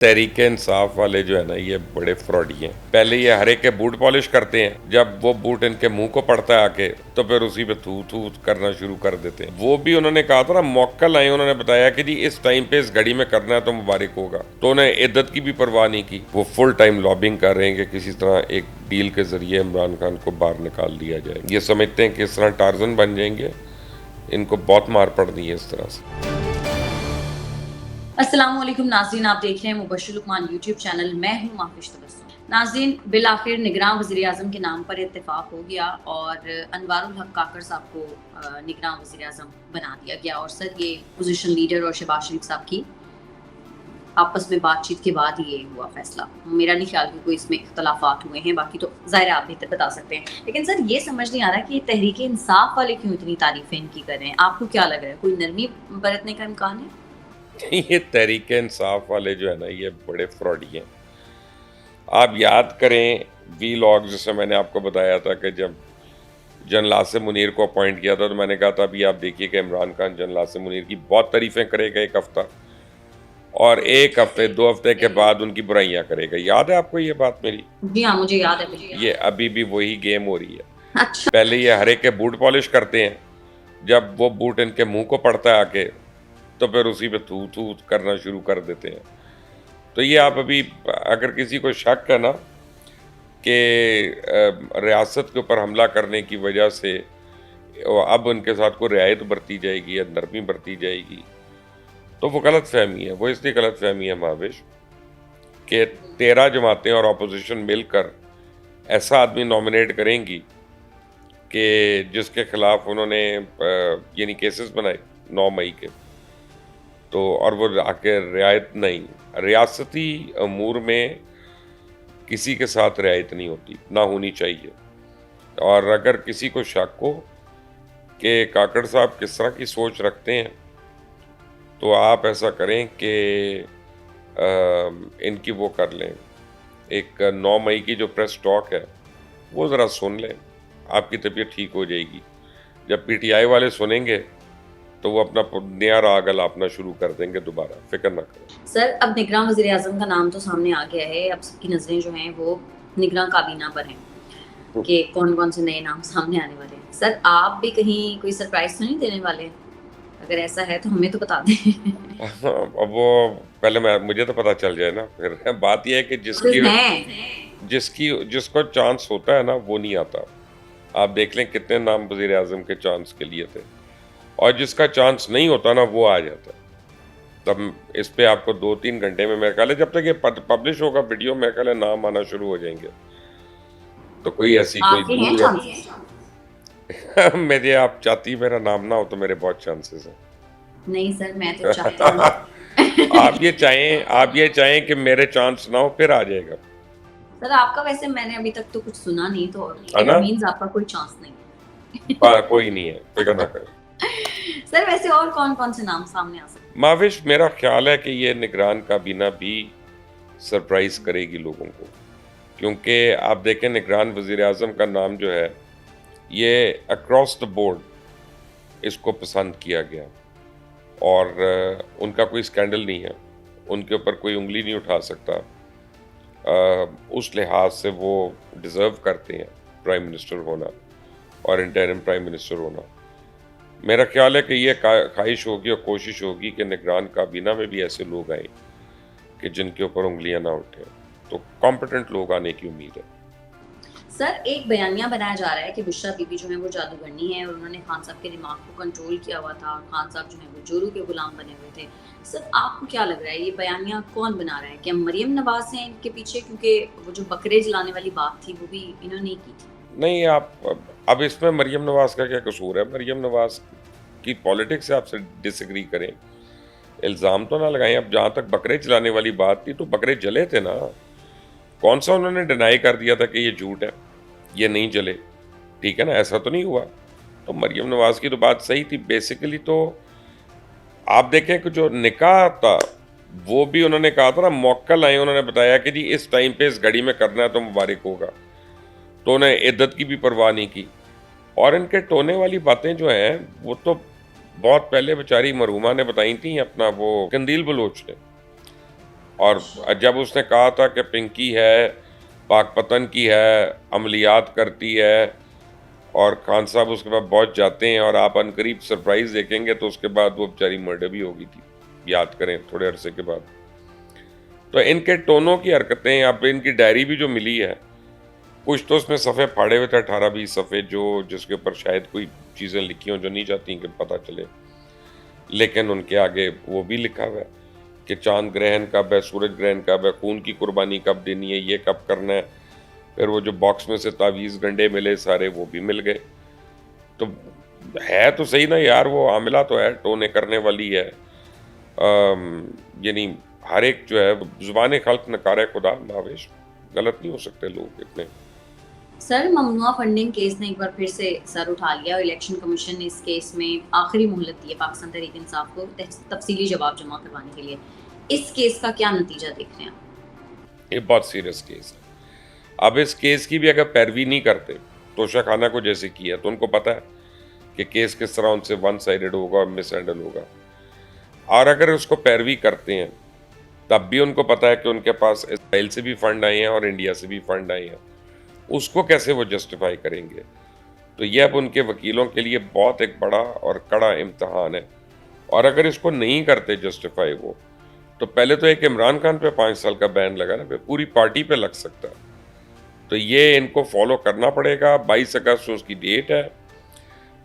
तहरीक-ए-इंसाफ वाले जो है ना, ये बड़े फ्रॉडी हैं। पहले ये हर एक के बूट पॉलिश करते हैं, जब वो बूट इनके मुंह को पड़ता है आके, तो फिर उसी पे थू थू करना शुरू कर देते हैं। वो भी उन्होंने कहा था ना, मौक्कल आए, उन्होंने बताया कि जी इस टाइम पे इस घड़ी में करना है तो मुबारक होगा, तो उन्हें इद्दत की भी परवाह नहीं की। वो फुल टाइम लॉबिंग कर रहे हैं कि किसी तरह एक डील के जरिए इमरान खान को बाहर निकाल दिया जाए। ये समझते हैं कि इस तरह टार्जन बन जाएंगे। इनको बहुत मार पड़नी है इस तरह से। अस्सलामुअलैकुम नाज़रीन, आप देख रहे हैं मुबश्शिर लुकमान यूट्यूब चैनल। मैं हूं माफिश तबस्सुम। नाज़रीन, बिलाखिर निगरान वज़ीर आज़म के नाम पर इत्तेफाक हो गया और अनवारुल हक काकर साहब को निगरान वज़ीर आज़म बना दिया गया। और सर, ये पोजीशन लीडर और शहबाज शरीफ साहब की आपस में बातचीत के बाद ये हुआ फैसला। मेरा नहीं ख्याल कि कोई इसमें इख्तलाफात हुए हैं, बाकी तो ज़ाहिर आप बेहतर बता सकते हैं। लेकिन सर, ये समझ नहीं आ रहा कि तहरीक इंसाफ वाले क्यों इतनी तारीफें इनकी कर रहे हैं। आपको क्या लग रहा है, कोई नरमी बरतने का इम्कान है? ये तहरीक इंसाफ वाले जो है ना, ये बड़े फ्रॉडी हैं। आप याद करें वी लॉग, जैसे मैंने आपको बताया था कि जब जनरल आसिम मुनीर को अपॉइंट किया था, तो मैंने कहा था अभी आप देखिए कि इमरान खान जनरल आसिम मुनीर की बहुत तारीफें करेगा एक हफ्ता, और एक हफ्ते 2 हफ्ते के बाद उनकी बुराइयां करेगा। याद है आपको ये बात मेरी? जी हाँ, मुझे याद है। ये अभी भी वही गेम हो रही है। अच्छा। पहले ये हर एक के बूट पॉलिश करते हैं, जब वो बूट इनके मुंह को पड़ता है आके, तो फिर उसी पे थू थू करना शुरू कर देते हैं। तो ये आप अभी, अगर किसी को शक है ना कि रियासत के ऊपर हमला करने की वजह से अब उनके साथ कोई रियायत बरती जाएगी या नरमी बरती जाएगी, तो वो गलत फहमी है। वो इसलिए गलत फहमी है महाविश कि 13 जमातें और अपोजिशन मिलकर ऐसा आदमी नॉमिनेट करेंगी कि जिसके खिलाफ उन्होंने यानी केसेस बनाए 9 मई के, तो और वो आके रियायत नहीं, रियासती अमूर में किसी के साथ रियायत नहीं होती, ना होनी चाहिए। और अगर किसी को शक हो कि काकड़ साहब किस तरह की सोच रखते हैं, तो आप ऐसा करें कि इनकी वो कर लें, एक 9 मई की जो प्रेस टॉक है वो ज़रा सुन लें, आपकी तबीयत ठीक हो जाएगी। जब पीटीआई वाले सुनेंगे तो वो अपना नया राग अलापना शुरू कर देंगे दोबारा, फिक्र ना करें। सर, अब निगरान वज़ीर आज़म का नाम तो सामने आ गया है। अब सबकी नज़रें जो हैं वो निगरान काबीना पर हैं कि कौन-कौन से नए नाम सामने आने वाले हैं। सर, आप भी कहीं कोई सरप्राइज़ तो नहीं देने वाले? अगर ऐसा है तो हमें तो बता दें। अब वो पहले मुझे तो पता चल जाए ना, फिर बात यह है कि चांसेस हैं। जिसको चांस होता है ना, वो नहीं आता। आप देख लें कितने नाम वज़ीर आज़म के चांस के लिए थे, और जिसका चांस नहीं होता ना, वो आ जाता है। तब इस पे आपको 2-3 घंटे में, मेरे ख्याल है जब तक ये पब्लिश होगा वीडियो, मेरे ख्याल है नाम आना शुरू हो जाएंगे। तो कोई ऐसी कोई आपके हैं दूर चांसेस? मेरे, आप चाहती मेरा नाम ना हो तो मेरे बहुत चांसेस हैं। नहीं सर, मैं तो चाहती हूँ। आप ये चाहें कि मेरे चांस ना हो, फिर आ जाएगा, सर, आपका वैसे मैंने अभी तक तो कुछ सुना नहीं, तो है इट ना? मीन्स आपका कोई चांस नहीं कोई नहीं है, फिक्र ना करें। है। सर, वैसे और कौन-कौन से नाम सामने आ सकते हैं? माविश, मेरा ख्याल है कि ये निगरान काबीना भी सरप्राइज करेगी लोगों को, क्योंकि आप देखें निगरान वज़ीर आज़म का नाम जो है, ये अक्रॉस द बोर्ड इसको पसंद किया गया, और उनका कोई स्कैंडल नहीं है, उनके ऊपर कोई उंगली नहीं उठा सकता। उस लिहाज से वो डिज़र्व करते हैं प्राइम मिनिस्टर होना और इंटरिम प्राइम मिनिस्टर होना। मेरा ख्याल है कि ये ख्वाहिश होगी और कोशिश होगी कि निगरान काबीना में भी ऐसे लोग आए कि जिनके ऊपर उंगलियां ना उठें, तो कॉम्पिटेंट लोग आने की उम्मीद है। सर, एक बयानिया बनाया जा रहा है कि बुशरा बीबी जो है वो जादूगरनी है और उन्होंने खान साहब के दिमाग को कंट्रोल किया हुआ था और खान साहब जो है वो जोरू के गुलाम बने हुए थे। सर, आपको क्या लग रहा है, ये बयानिया कौन बना रहा है? क्या मरियम नवाज हैं इनके पीछे? क्योंकि वो जो बकरे जलाने वाली बात थी वो भी इन्होंने ही की थी। नहीं, आप अब इसमें मरियम नवाज का क्या कसूर है? मरियम नवाज की पॉलिटिक्स से आपसे डिसएग्री करें, इल्ज़ाम तो ना लगाएं। अब जहाँ तक बकरे चलाने वाली बात थी, तो बकरे जले थे ना। कौन सा उन्होंने डिनाई कर दिया था कि ये झूठ है, ये नहीं जले? ठीक है ना, ऐसा तो नहीं हुआ। तो मरियम नवाज की तो बात सही थी बेसिकली। तो आप देखें कि जो निकाह था, वो भी उन्होंने कहा था ना, मौक्कल आए, उन्होंने बताया कि जी इस टाइम पे इस घड़ी में करना है तो मुबारक होगा, तो उन्हें इद्दत की भी परवाह नहीं की। और इनके टोने वाली बातें जो हैं, वो तो बहुत पहले बेचारी मरहूमा ने बताई थी, अपना वो कंदील बलोच ने। और जब उसने कहा था कि पिंकी है, पाकपतन की है, अमलियात करती है, और खान साहब उसके बाद पहुंच जाते हैं और आप अनकरीब सरप्राइज देखेंगे, तो उसके बाद वो बेचारी मर्डर भी हो गई थी, याद करें थोड़े अरसे के बाद। तो इनके टोनों की हरकतें, अब इनकी डायरी भी जो मिली है, कुछ तो उसमें सफ़े फाड़े हुए थे, 18-20 सफ़े, जो जिसके ऊपर शायद कोई चीज़ें लिखी हों जो नहीं चाहती कि पता चले, लेकिन उनके आगे वो भी लिखा हुआ है कि चांद ग्रहण कब है, सूरज ग्रहण कब है, खून की कुर्बानी कब देनी है, ये कब करना है। फिर वो जो बॉक्स में से तावीज़ गंडे मिले सारे, वो भी मिल गए। तो है तो सही ना यार, वो आमिला तो है, टोने करने वाली है। यानी हर एक जो है ज़ुबान खल्क नकार खुदा मावेश, गलत नहीं हो सकते लोग इतने। सर, ममनुआ फंडिंग केस ने एक बार फिर से सर उठा लिया और इलेक्शन कमीशन ने इस केस में आखिरी मोहलत दी है पाकिस्तान तहरीक इंसाफ को तफसीली जवाब जमा करवाने के लिए। इस केस का क्या नतीजा देख रहे हैं आप? ये बहुत सीरियस केस है। अब इस केस की भी अगर पैरवी नहीं करते, तोशा खाना को जैसे किया, तो उनको पता है कि केस किस तरह उनसे वन साइडेड होगा और मिस हैंडल होगा। और अगर उसको पैरवी करते हैं, तब भी उनको पता है कि उनके पास इसराइल से भी फंड आए हैं और इंडिया से भी फंड आए हैं। उसको कैसे वो जस्टिफाई करेंगे? तो ये अब उनके वकीलों के लिए बहुत एक बड़ा और कड़ा इम्तहान है। और अगर इसको नहीं करते जस्टिफाई वो, तो पहले तो एक इमरान खान पे 5 साल का बैन लगा ना, पूरी पार्टी पे लग सकता है। तो ये इनको फॉलो करना पड़ेगा। 22 अगस्त उसकी डेट है।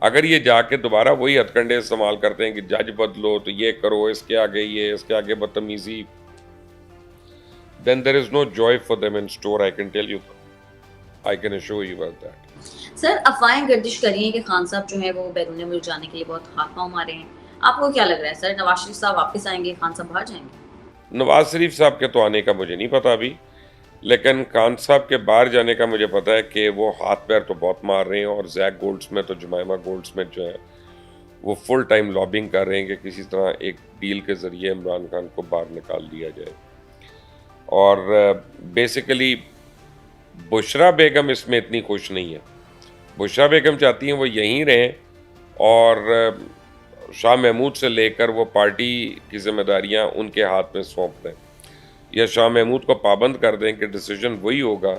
अगर ये जाके दोबारा वही हथकंडे इस्तेमाल करते हैं कि जज बदलो, तो ये करो, इसके आगे ये, इसके आगे बदतमीजी, then there is no joy for them in store, I can tell you, I can assure you about that. Sir, अफवाहें गर्दिश कर रही हैं कि खान साहब जो है वो बैरून मुल्क जाने के लिए बहुत हाथ पांव मारे हैं। आपको क्या लग रहा है सर, नवाज शरीफ साहब वापस आएंगे, खान साहब बाहर जाएंगे? नवाज शरीफ साहब के तो आने का मुझे नहीं पता अभी, लेकिन खान साहब के बाहर जाने का मुझे पता है कि वो हाथ पैर तो बहुत मार रहे हैं। और जैक गोल्डस्मिथ और जमाइमा गोल्डस्मिथ जो है वो फुल टाइम लॉबिंग कर रहे हैं कि किसी तरह एक डील के ज़रिए इमरान खान को बाहर निकाल दिया जाए। और बेसिकली बुशरा बेगम इसमें इतनी खुश नहीं है। बुशरा बेगम चाहती हैं वो यहीं रहें और शाह महमूद से लेकर वो पार्टी की जिम्मेदारियां उनके हाथ में सौंप दें, या शाह महमूद को पाबंद कर दें कि डिसीजन वही होगा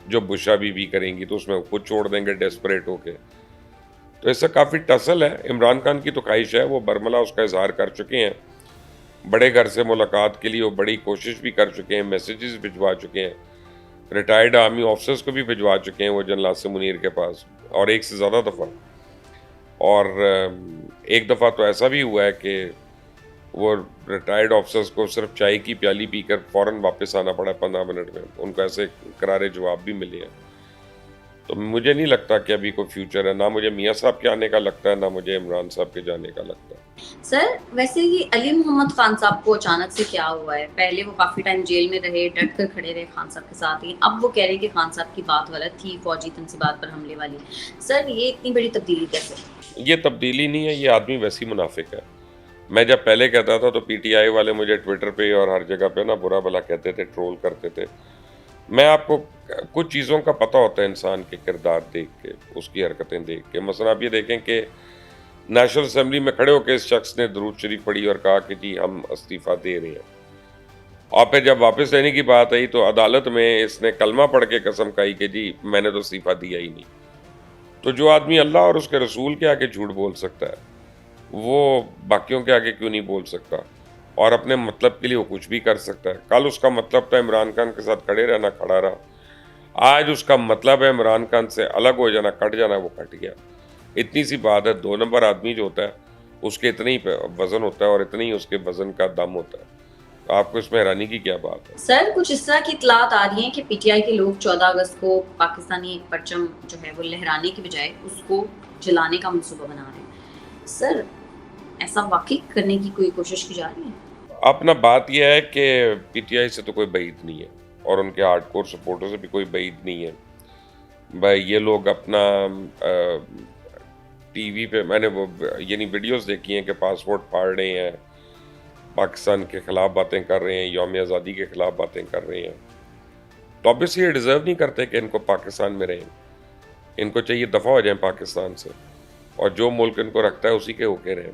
जो बुशरा बीवी करेंगी, तो उसमें खुद छोड़ देंगे डेस्परेट होके। तो इससे काफ़ी टसल है। इमरान खान की तो ख्वाहिश है, वो बरमला उसका इजहार कर चुके हैं, बड़े घर से मुलाकात के लिए वो बड़ी कोशिश भी कर चुके हैं, मैसेजेस भिजवा चुके हैं, रिटायर्ड आर्मी ऑफिसर्स को भी भिजवा चुके हैं वो जनरल आसिम मुनीर के पास, और एक से ज़्यादा दफ़ा। और एक दफ़ा तो ऐसा भी हुआ है कि वो रिटायर्ड ऑफिसर्स को सिर्फ चाय की प्याली पीकर फ़ौरन वापस आना पड़ा 15 मिनट में। उनको ऐसे करारे जवाब भी मिले हैं। तो मुझे नहीं लगता कि अभी कोई फ्यूचर है, ना मुझे मियाँ साहब के आने का लगता है, ना मुझे इमरान साहब के जाने का लगता है। सर, वैसे ये अली मोहम्मद खान साहब को अचानक से क्या हुआ है? पहले वो काफी टाइम जेल में रहे, डट कर खड़े रहे खान साहब के साथ, लेकिन अब वो कह रहे हैं कि खान साहब की बात गलत थी, फौजी तंसीबात पर हमले वाली। सर, ये इतनी बड़ी तब्दीली कैसे? ये तब्दीली नहीं है, ये आदमी वैसी मुनाफिक है। मैं जब पहले कहता था तो पीटीआई वाले मुझे ट्विटर पे और हर जगह पे ना बुरा भला कहते थे, ट्रोल करते थे। मैं आपको कुछ चीज़ों का पता होता है इंसान के किरदार देख के, उसकी हरकतें देख के। मसलन आप ये देखें कि नेशनल असेंबली में खड़े होकर इस शख्स ने दुरूद शरीफ पढ़ी और कहा कि जी हम इस्तीफ़ा दे रहे हैं, और फिर जब वापस लेने की बात आई तो अदालत में इसने कलमा पढ़ के कसम खाई कि जी मैंने तो इस्तीफ़ा दिया ही नहीं। तो जो आदमी अल्लाह और उसके रसूल के आगे झूठ बोल सकता है, वो बाकियों के आगे क्यों नहीं बोल सकता? और अपने मतलब के लिए वो कुछ भी कर सकता है। कल उसका मतलब था इमरान खान के साथ खड़े रहना, खड़ा रहा। आज उसका मतलब है इमरान खान से अलग हो जाना, कट जाना, वो कट गया। इतनी सी बात है। 2 नंबर आदमी जो होता है उसके इतने ही वजन होता है और इतने ही उसके वजन का दम होता है। तो आपको इसमें हैरानी की क्या बात है? सर, कुछ इस तरह की इतलात आ रही हैं कि पीटीआई के लोग 14 अगस्त को पाकिस्तानी परचम जो है वो लहराने के बजाय उसको जलाने का मंसूबा बना रहे हैं। सर, ऐसा वाकई करने की कोई कोशिश की जा रही है? अपना बात यह है कि पीटीआई से तो कोई बईद नहीं है और उनके हार्डकोर सपोर्टर से भी कोई बईद नहीं है। भाई ये लोग अपना टीवी पे मैंने वो यानी वीडियोस देखी हैं कि पासपोर्ट फाड़ रहे हैं, पाकिस्तान के ख़िलाफ़ बातें कर रहे हैं, यौम आज़ादी के ख़िलाफ़ बातें कर रहे हैं। तो ऑब्वियसली ये डिज़र्व नहीं करते कि इनको पाकिस्तान में रहें। इनको चाहिए दफ़ा हो जाएं पाकिस्तान से, और जो मुल्क इनको रखता है उसी के होके रहें।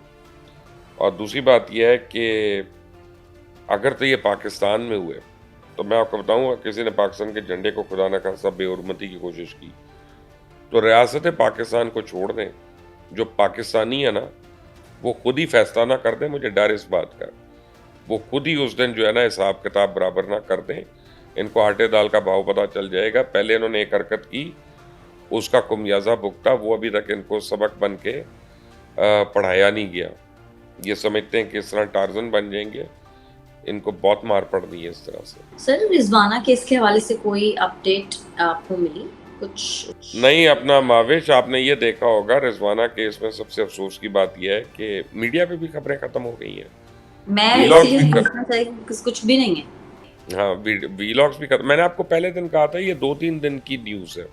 और दूसरी बात यह है कि अगर तो ये पाकिस्तान में हुए तो मैं आपको बताऊंगा, किसी ने पाकिस्तान के झंडे को खुदा न खास्ता बेहुरमती की कोशिश की तो रियासत पाकिस्तान को छोड़ दें। जो पाकिस्तानी है ना वो खुद ही फैसला ना कर दें, मुझे डर इस बात का, वो खुद ही उस दिन जो है ना हिसाब किताब बराबर ना कर दें। इनको आटे दाल का भाव पता चल जाएगा। पहले इन्होंने एक हरकत की, उसका कुमियाजा भुगता, वो अभी तक इनको सबक बन के पढ़ाया नहीं गया। ये समझते हैं कि इस तरह टार्जन बन जाएंगे। इनको बहुत मार पड़नी है इस तरह से। सर रिजवाना केस के हवाले से कोई अपडेट आपको मिली कुछ? नहीं, अपना माविश, आपने ये देखा होगा रिजवाना केस में सबसे अफसोस की बात यह है कि मीडिया पे भी खबरें खत्म हो गई हैं। मैं कुछ भी नहीं है। हाँ, वीलॉग्स भी खत्म। मैंने आपको पहले दिन कहा था ये 2-3 दिन की न्यूज़ है।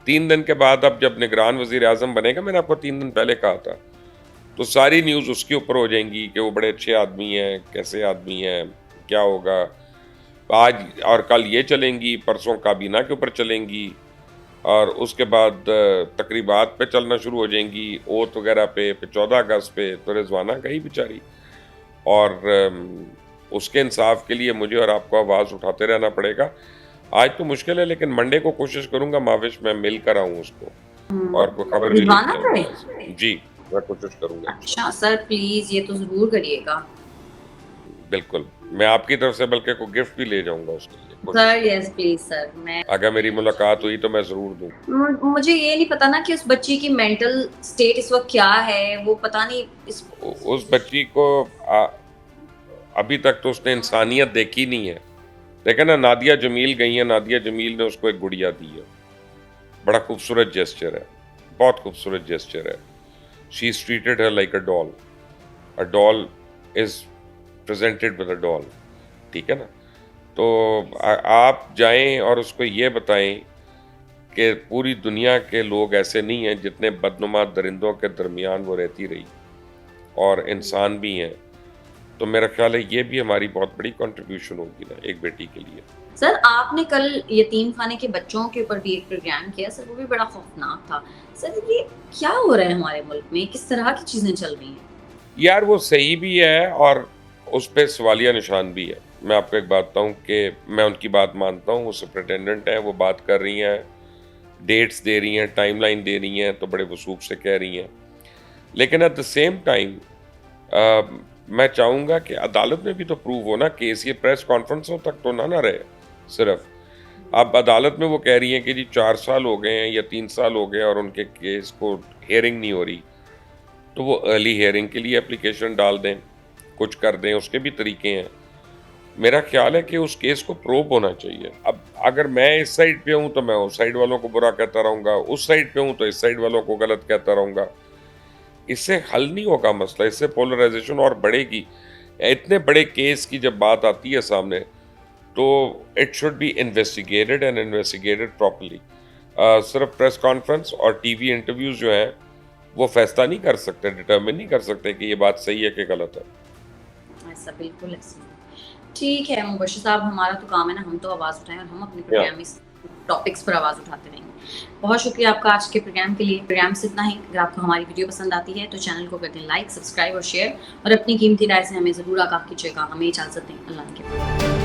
3 दिन के बाद अब जब निगरान वजीर आजम बनेगा, मैंने आपको 3 दिन पहले कहा था, तो सारी न्यूज़ उसके ऊपर हो जाएंगी कि वो बड़े अच्छे आदमी हैं, कैसे आदमी हैं, क्या होगा। आज और कल ये चलेंगी, परसों काबीना के ऊपर चलेंगी और उसके बाद तकरीबात पे चलना शुरू हो जाएंगी, ओत वगैरह पे 14 अगस्त पे। तो रिजवाना गई बेचारी, और उसके इंसाफ के लिए मुझे और आपको आवाज़ उठाते रहना पड़ेगा। आज तो मुश्किल है, लेकिन मंडे को कोशिश करूंगा माविश मैं मिल कर आऊँ उसको और कोई खबर भी लेके जी, मैं कोशिश करूंगा। अच्छा सर, प्लीज ये तो जरूर करिएगा। बिल्कुल, मैं आपकी तरफ से बल्कि कोई गिफ्ट भी ले जाऊंगा उसके लिए। सर यस प्लीज सर, मैं अगर मेरी मुलाकात हुई तो मैं जरूर दूं। मुझे ये नहीं पता ना कि उस बच्ची की मेंटल स्टेट इस वक्त क्या है, वो पता नहीं उस बच्ची को अभी तक तो उसने इंसानियत देखी नहीं है। देखा ना, नादिया जमील गई है, नादिया जमील ने उसको एक गुड़िया दी है। बड़ा खूबसूरत जेस्चर है, बहुत खूबसूरत जेस्चर है। She is treated her like a doll. A doll is presented with a doll, ठीक है ना। तो आप जाएं और उसको ये बताएं कि पूरी दुनिया के लोग ऐसे नहीं हैं जितने बदनुमा दरिंदों के दरमियान वो रहती रही, और इंसान भी हैं। तो मेरा ख्याल है ये भी हमारी बहुत बड़ी कंट्रीब्यूशन होगी ना एक बेटी के लिए। सर आपने कल यतीम खाने के बच्चों के ऊपर भी एक प्रोग्राम किया सर, वो भी बड़ा खौफनाक था। सर ये क्या हो रहा है हमारे मुल्क में, किस तरह की चीजें चल रही हैं? यार वो सही भी है और उस पर सवालिया निशान भी है। मैं आपको एक बात बताऊँ कि मैं उनकी बात मानता हूँ, वो सुपरिटेंडेंट है, वो बात कर रही हैं, डेट्स दे रही हैं, टाइमलाइन दे रही हैं, तो बड़े वसूख से कह रही हैं। लेकिन एट द सेम टाइम मैं चाहूँगा कि अदालत में भी तो प्रूव हो ना केस, ये प्रेस कॉन्फ्रेंसों तक तो ना रहे सिर्फ। अब अदालत में वो कह रही हैं कि जी 4 साल हो गए हैं या 3 साल हो गए और उनके केस को हेयरिंग नहीं हो रही, तो वो अर्ली हेयरिंग के लिए एप्लीकेशन डाल दें, कुछ कर दें, उसके भी तरीके हैं। मेरा ख्याल है कि उस केस को प्रोब होना चाहिए। अब अगर मैं इस साइड पे हूँ तो मैं उस साइड वालों को बुरा कहता रहूँगा, उस साइड पे हूँ तो इस साइड वालों को गलत कहता रहूँगा। इससे हल नहीं होगा मसला, इससे पोलराइजेशन और बढ़ेगी। इतने बड़े केस की जब बात आती है सामने तो it should be investigated and investigated properly. सिर्फ प्रेस कॉन्फ्रेंस और टीवी इंटरव्यूज जो हैं वो फैसला नहीं कर सकते, डिटर्मिन नहीं कर सकते कि ये बात सही है कि गलत है। ऐसा बिल्कुल ऐसा ठीक है मुबश्शिर साहब, हमारा तो काम है ना, हम तो आवाज़ उठाएं और हम अपने प्रोग्राम में टॉपिक्स पर आवाज़ उठाते रहेंगे। बहुत शुक्रिया आपका आज के प्रोग्राम के लिए। प्रोग्राम से इतना ही। अगर आपको हमारी वीडियो पसंद आती है तो चैनल को कर दें लाइक, सब्सक्राइब और शेयर, और अपनी कीमती राय से हमें ज़रूर आगाह कीजिएगा। हमें इजाज़त दें। अल्लाह के